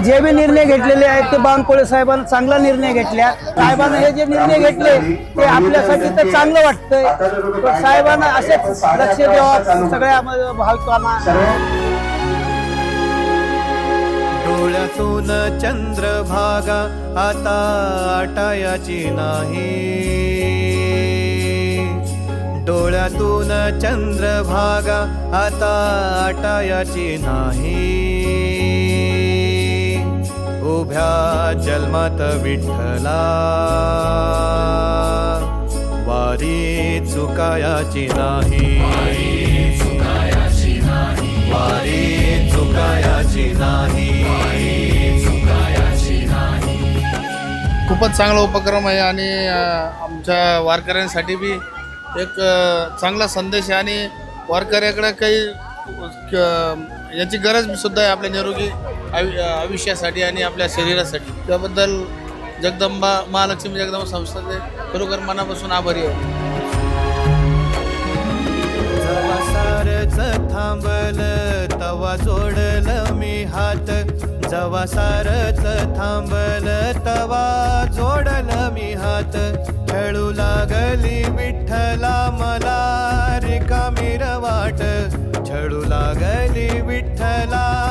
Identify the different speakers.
Speaker 1: जे बी निर्णय घेतलेले आहेत ते बावनकुळे साहेबांना चांगला निर्णय घेतल्या. साहेबांना हे जे निर्णय घेतले ते आपल्यासाठी तर चांगलं वाटतंय, पण साहेबांना असेच लक्ष द्यावं सगळ्या भाविकांना.
Speaker 2: डोळ्यातून चंद्रभागा आता आटायाची नाही, डोळ्यातून चंद्रभागा आता आटायाची नाही. उभ्या जन्मात विठ्ठला वारी चुकायाची नाही, वारी चुकायाची नाही.
Speaker 3: खूपच चांगला उपक्रम आहे आणि आमच्या वारकऱ्यांसाठी बी एक चांगला संदेश आहे आणि वारकऱ्याकडे काही याची गरज सुद्धा आहे आपल्या निरोगी आयुष्यासाठी आणि आपल्या शरीरासाठी. त्याबद्दल जगदंबा महालक्ष्मी जगदंबा संस्थेचे खरोखर मनापासून आभारी आहे.
Speaker 2: जेव्हा सारच थांबलं तवा जोडलं मी हात, जेव्हा सारच थांबलं तवा जोडलं मी हात. खेळू लागली विठ्ठला मला रिकामी वाट, छळू लागली विठ्ठला